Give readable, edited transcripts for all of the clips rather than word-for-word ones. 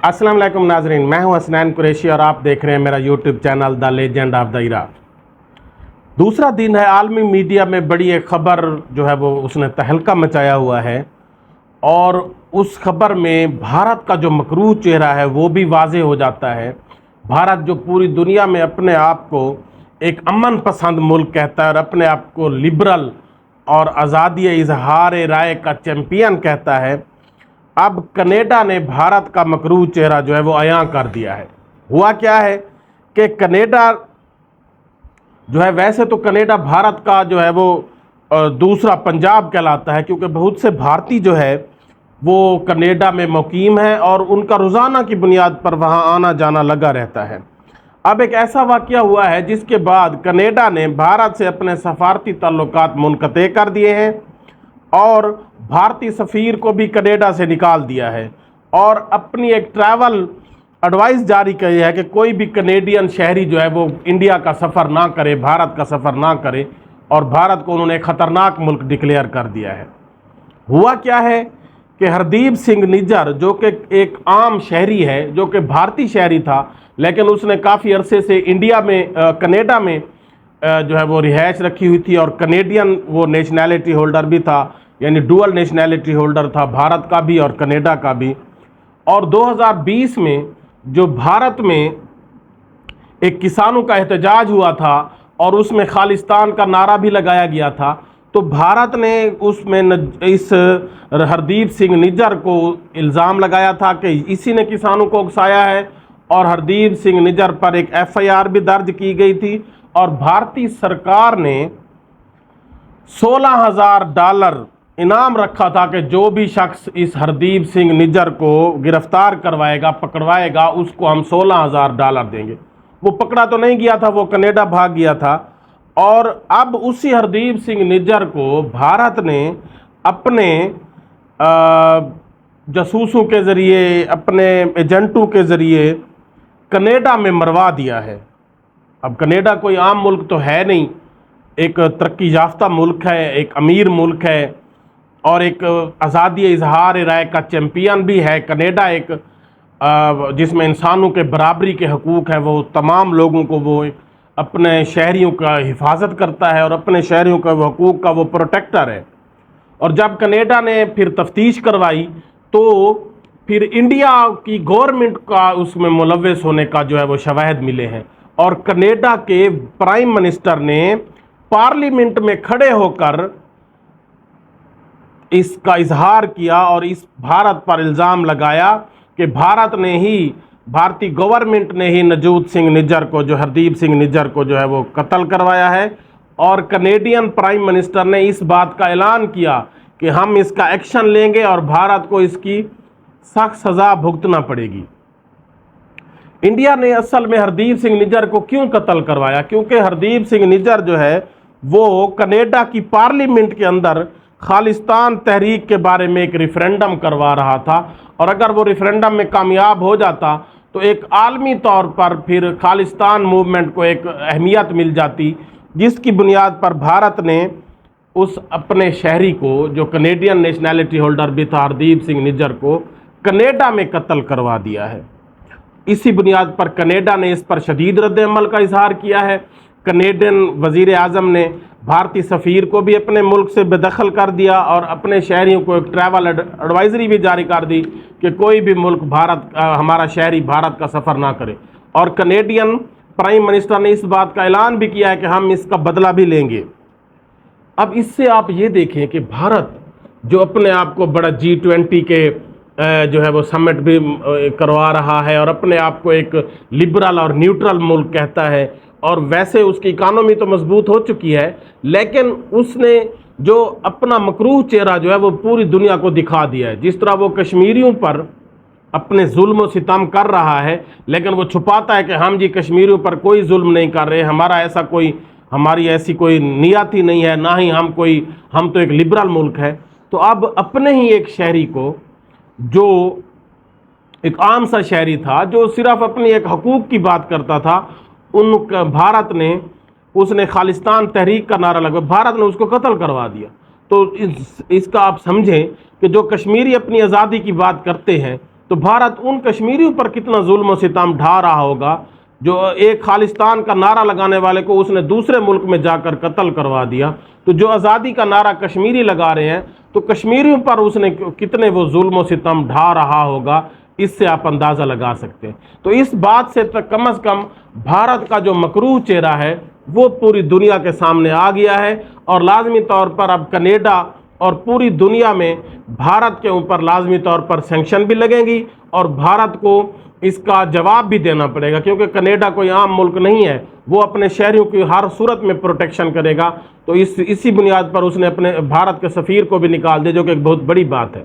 अस्सलाम वालेकुम नाजरीन, मैं हूं हसनैन कुरैशी और आप देख रहे हैं मेरा YouTube channel the legend of the Iraq. दूसरा दिन है, आलमी मीडिया में बड़ी एक खबर जो है वो उसने तहलका मचाया हुआ है और उस खबर में भारत का जो मकरूह चेहरा है वो भी वाज़ेह हो जाता है। भारत जो पूरी दुनिया में अपने आप को एक अमन पसंद मुल्क कहता है और अपने आप को लिबरल और आज़ादी इजहार राय का चैम्पियन कहता है, अब कनाडा ने भारत का मकरूह चेहरा जो है वो अयां कर दिया है। हुआ क्या है कि कनाडा जो है, वैसे तो कनाडा भारत का जो है वो दूसरा पंजाब कहलाता है, क्योंकि बहुत से भारतीय जो है वो कनाडा में मुकीम है और उनका रोज़ाना की बुनियाद पर वहाँ आना जाना लगा रहता है। अब एक ऐसा वाक़या हुआ है जिसके बाद कनाडा ने भारत से अपने सफारती ताल्लुकात मुनक़ते कर दिए हैं और भारतीय सफ़ीर को भी कनाडा से निकाल दिया है और अपनी एक ट्रैवल एडवाइस जारी की है कि कोई भी कनेडियन शहरी जो है वो इंडिया का सफ़र ना करे, भारत का सफ़र ना करे, और भारत को उन्होंने ख़तरनाक मुल्क डिक्लेयर कर दिया है। हुआ क्या है कि हरदीप सिंह निज्जर, जो कि एक आम शहरी है, जो कि भारतीय शहरी था, लेकिन उसने काफ़ी अरसे से इंडिया में कनाडा में जो है वो रिहाइश रखी हुई थी और कनेडियन वो नेशनैलिटी होल्डर भी था, यानी डुअल नेशनैलिटी होल्डर था, भारत का भी और कनाडा का भी। और 2020 में जो भारत में एक किसानों का एहतजाज हुआ था और उसमें खालिस्तान का नारा भी लगाया गया था, तो भारत ने उसमें इस हरदीप सिंह निज्जर को इल्ज़ाम लगाया था कि इसी ने किसानों को उकसाया है और हरदीप सिंह निज्जर पर एक FIR भी दर्ज की गई थी और भारतीय सरकार ने $16,000 इनाम रखा था कि जो भी शख्स इस हरदीप सिंह निज्जर को गिरफ्तार करवाएगा, पकड़वाएगा, उसको हम $16,000 देंगे। वो पकड़ा तो नहीं गया था, वो कनाडा भाग गया था। और अब उसी हरदीप सिंह निज्जर को भारत ने अपने जासूसों के ज़रिए, अपने एजेंटों के ज़रिए कनाडा में मरवा दिया है। अब कनाडा कोई आम मुल्क तो है नहीं, एक तरक्की याफ्ता मुल्क है, एक अमीर मुल्क है और एक आज़ादी इजहार राय का चैम्पियन भी है। कनाडा एक जिसमें इंसानों के बराबरी के हकूक़ है, वो तमाम लोगों को वो अपने शहरियों का हिफाजत करता है और अपने शहरियों का हकूक़ का वो प्रोटेक्टर है। और जब कनाडा ने फिर तफ्तीश करवाई तो फिर इंडिया की गवर्नमेंट का उसमें मुलव्वस होने का जो है वो शवाहिद मिले हैं और कनाडा के प्राइम मिनिस्टर ने पार्लियामेंट में खड़े होकर इसका इजहार किया और इस भारत पर इल्ज़ाम लगाया कि भारत ने ही, भारतीय गवर्नमेंट ने ही नवजोत सिंह निज्जर को, जो हरदीप सिंह निज्जर को जो है वो कत्ल करवाया है। और कनेडियन प्राइम मिनिस्टर ने इस बात का ऐलान किया कि हम इसका एक्शन लेंगे और भारत को इसकी सख्त सज़ा भुगतना पड़ेगी। इंडिया ने असल में हरदीप सिंह निज्जर को क्यों कत्ल करवाया? क्योंकि हरदीप सिंह निज्जर जो है वो कनाडा की पार्लियामेंट के अंदर खालिस्तान तहरीक के बारे में एक रेफरेंडम करवा रहा था और अगर वो रेफरेंडम में कामयाब हो जाता तो एक आलमी तौर पर फिर खालिस्तान मूवमेंट को एक अहमियत मिल जाती, जिसकी बुनियाद पर भारत ने उस अपने शहरी को, जो कनेडियन नेशनैलिटी होल्डर भी था हरदीप सिंह निज्जर को, कनाडा में कत्ल करवा दिया है। इसी बुनियाद पर कनाडा ने इस पर शदीद रद्द-ए-अमल का इजहार किया है। कनेडियन वज़ीर आज़म ने भारतीय सफ़ीर को भी अपने मुल्क से बेदखल कर दिया और अपने शहरियों को एक ट्रैवल एडवाइजरी भी जारी कर दी कि कोई भी मुल्क हमारा शहरी भारत का सफ़र ना करे। और कनेडियन प्राइम मिनिस्टर ने इस बात का ऐलान भी किया है कि हम इसका बदला भी लेंगे। अब इससे आप ये देखें कि भारत जो अपने आप को बड़ा G20 के जो है वो समिट भी करवा रहा है और अपने आप को एक लिबरल और न्यूट्रल मुल्क कहता है और वैसे उसकी इकानमी तो मजबूत हो चुकी है, लेकिन उसने जो अपना मकरूह चेहरा जो है वो पूरी दुनिया को दिखा दिया है। जिस तरह वो कश्मीरियों पर अपने जुल्म व सितम कर रहा है, लेकिन वो छुपाता है कि हम जी कश्मीरियों पर कोई जुल्म नहीं कर रहे, हमारी ऐसी कोई नियत ही नहीं है, ना ही हम तो एक लिबरल मुल्क है। तो अब अपने ही एक शहरी को, जो एक आम सा शहरी था, जो सिर्फ अपनी एक हकूक़ की बात करता था, भारत ने, उसने खालिस्तान तहरीक का नारा लगा, भारत ने उसको कत्ल करवा दिया। तो इसका आप समझें कि जो कश्मीरी अपनी आज़ादी की बात करते हैं تو بھارت ان کشمیریوں پر کتنا ظلم و ستم ڈھا رہا ہوگا جو ایک خالستان کا نعرہ لگانے والے کو اس نے دوسرے ملک میں جا کر قتل کروا دیا۔ تو جو آزادی کا نعرہ کشمیری لگا رہے ہیں تو کشمیریوں پر اس نے کتنے وہ ظلم و ستم ڈھا رہا ہوگا، اس سے آپ اندازہ لگا سکتے ہیں۔ تو اس بات سے کم از کم بھارت کا جو مکروہ چہرہ ہے وہ پوری دنیا کے سامنے آ گیا ہے، اور لازمی طور پر اب کینیڈا اور پوری دنیا میں بھارت کے اوپر لازمی طور پر سینکشن بھی لگیں گی، اور بھارت کو اس کا جواب بھی دینا پڑے گا، کیونکہ کینیڈا کوئی عام ملک نہیں ہے، وہ اپنے شہریوں کی ہر صورت میں پروٹیکشن کرے گا۔ تو اسی بنیاد پر اس نے اپنے بھارت کے سفیر کو بھی نکال دیا، جو کہ ایک بہت بڑی بات ہے۔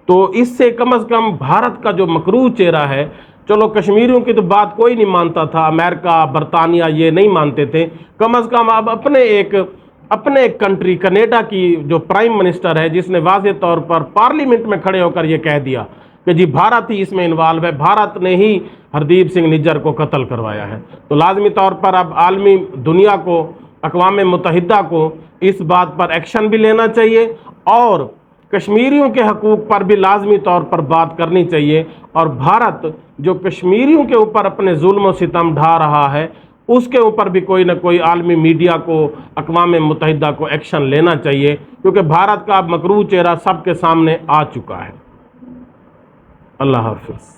تو اس سے کم از کم بھارت کا جو مکروہ چہرہ ہے، چلو کشمیریوں کی تو بات کوئی نہیں مانتا تھا، امریکہ برطانیہ یہ نہیں مانتے تھے، کم از کم اب اپنے ایک کنٹری کینیڈا کی جو پرائم منسٹر ہے، جس نے واضح طور پر پارلیمنٹ میں کھڑے ہو کر یہ کہہ دیا کہ جی بھارت ہی اس میں انوالو ہے، بھارت نے ہی ہردیپ سنگھ نجر کو قتل کروایا ہے، تو لازمی طور پر اب عالمی دنیا کو، اقوام متحدہ کو اس بات پر ایکشن بھی لینا چاہیے، اور کشمیریوں کے حقوق پر بھی لازمی طور پر بات کرنی چاہیے، اور بھارت جو کشمیریوں کے اوپر اپنے ظلم و ستم ڈھا رہا ہے اس کے اوپر بھی کوئی نہ کوئی عالمی میڈیا کو، اقوام متحدہ کو ایکشن لینا چاہیے، کیونکہ بھارت کا مکروہ چہرہ سب کے سامنے آ چکا ہے۔ اللہ حافظ۔